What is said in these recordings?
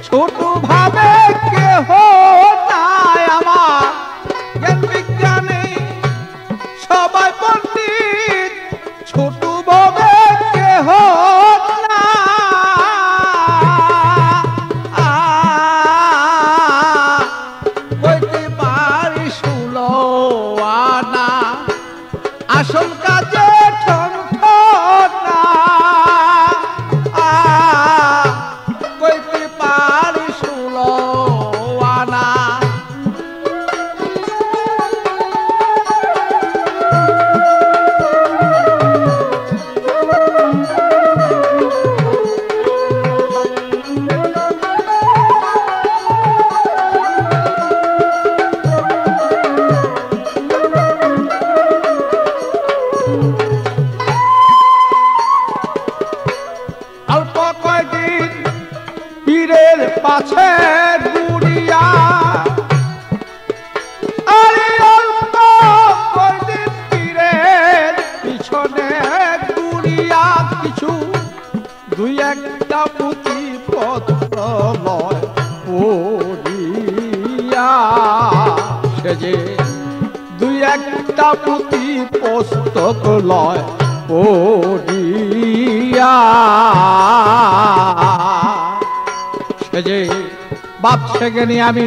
ছোট ভাবে কেহ নাই আমার জ্ঞান বিজ্ঞানে সবাই পণ্ডিত ছোট ভাবে কেহ না কইতে পারি 16 আনা আসল কাজে পাছে গুড়িয়া আরে অল্প কয়দিন পীরের পিছনে গুড়িয়া কিছু দুই একটা পুঁথি পত্র লয় পড়িয়া সে যে দুই একটা পুঁথি পুস্তক লয় পড়িয়া যে বাপসে জ্ঞানী আমি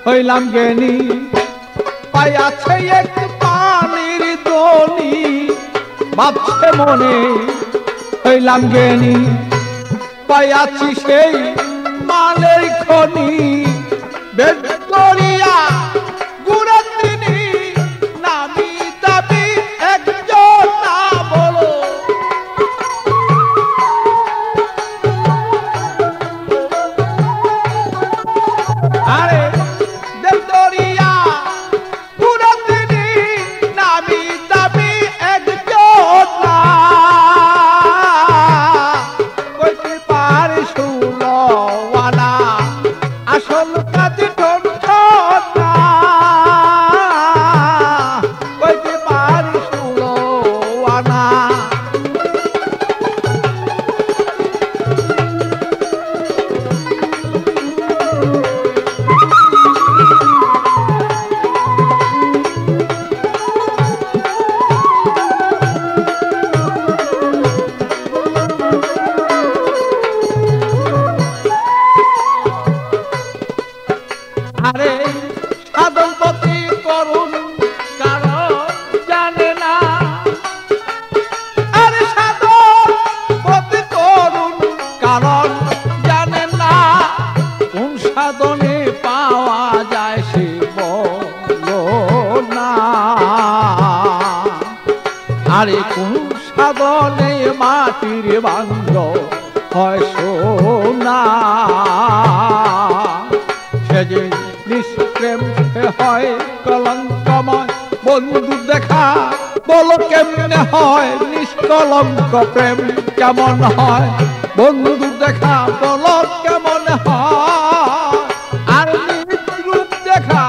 হইলাম জ্ঞানী পাইয়াছে এক পানির দনি বাপসে মনে হইলাম জ্ঞানী পাইয়াছি সেই মালের খনি বেদ করিয়া গুড়ের তিনি নামি দাবি একজন না বলো আরে সাধন পথি করুন কারণ জানে না আরে সাধন পথি করুন কারণ জানে না কোন সাধনে পাওয়া যায় সে বলো না আরে কোন সাধনে মাটির বাঙ্গ হয় সোনা সে যে নিষ্প্রেম হয় কলঙ্কময় বন্ধু দেখা বলো কেমনে হয় নিষ্কলঙ্ক প্রেম কেমন হয় বন্ধু দেখা বলো কেমন হয় আর নিজ রূপ দেখা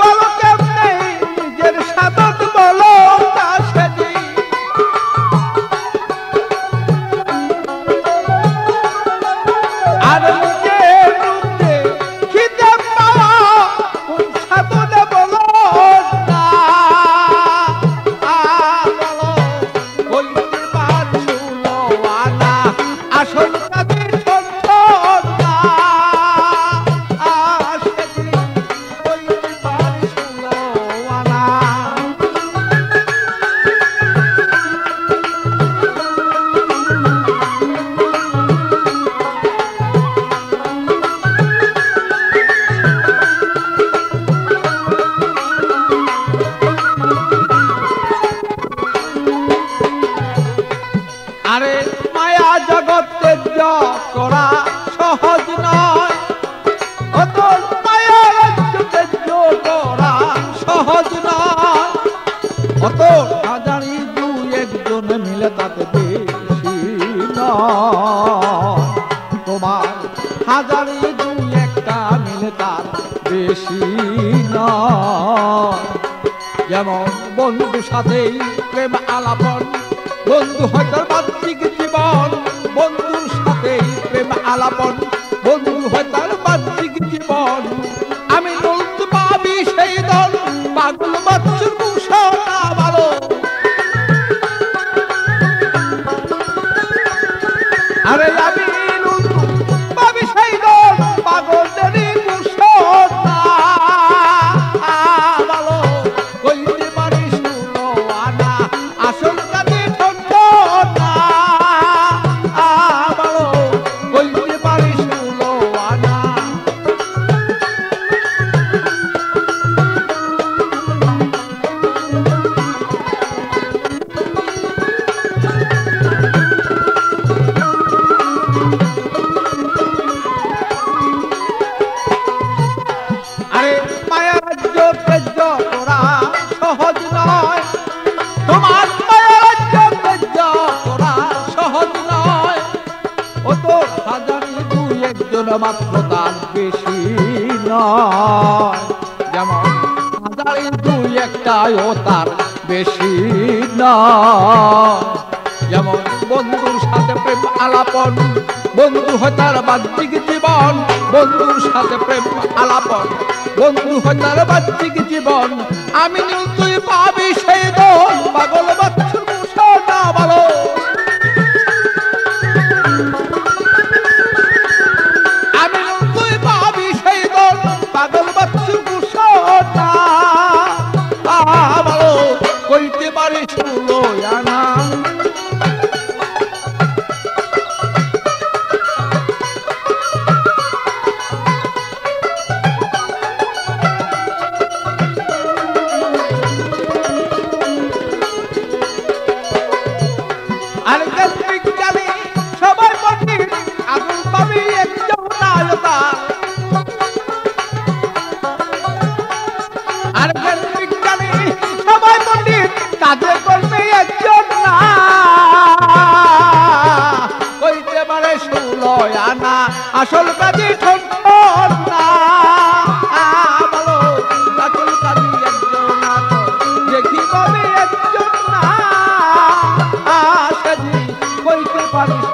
বলো কেমনে নিজের সাধন বলো তা সেজি আর আরে মায়া জগৎ তেজ্য করা সহজ নয় অত মায়া তেজ্য করা সহজ নয় অত না জানি দু একজন মিলে তাতে বেশি নয় তোমার হাজারি দু একটা মিলে তার বেশি নয় যেমন বন্ধু সাথেই প্রেম আলাপন বন্ধু হয়তো বাহ্যিক জীবন বন্ধুর সাথে প্রেম আলাপন বন্ধু হয় তার বাহ্যিক জীবন আমি বলতে পাবি সেই দল পাগল বাচ্চুর ঘোষণা ভালো আরে আমি পাবি সেই দল পাগলেরই ঘোষণা ভালো কইতে পারিস আনা আসল কাজে ঠকনা ভালো কইতে পারিস আনা আরে মায়া রাজ্য তেজ্য করা সহজ নয় তোমার মায়া রাজ্য তেজ্য করা সহজ নয় ও তো হাজারি দুই একজন মাত্র তার বেশি নয় যেমন হাজারি দুই একটাই ও তার বেশি নয় যেমন বন্ধুর সাথে প্রেম আলাপন বন্ধু হয় তার বাহ্যিক জীবন বন্ধুর সাথে প্রেম আলাপন বন্ধু হয় তার বাহ্যিক জীবন আমি তুই পাবি সেই দল পাগল বাচ্চুর ঘোষণা ভালো আমি তুই পাবি সেই দল পাগল বাচ্চুর ঘোষণা ভালো কইতে পারিস আনা আর বিজ্ঞানী সবাই পণ্ডিত আগুন পাবি একজন নায়তা আর বিজ্ঞানী সবাই পণ্ডিত তাদের করবে একজন না কইতে পারে 16 আনা আসল কাজে ঠকন না বলো আসল কাজে একজন না দেখি পাবি একজন না কইতে পারিস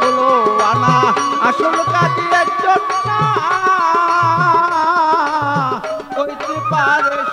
আনা আসল কাজে একজন না কইতে পারিস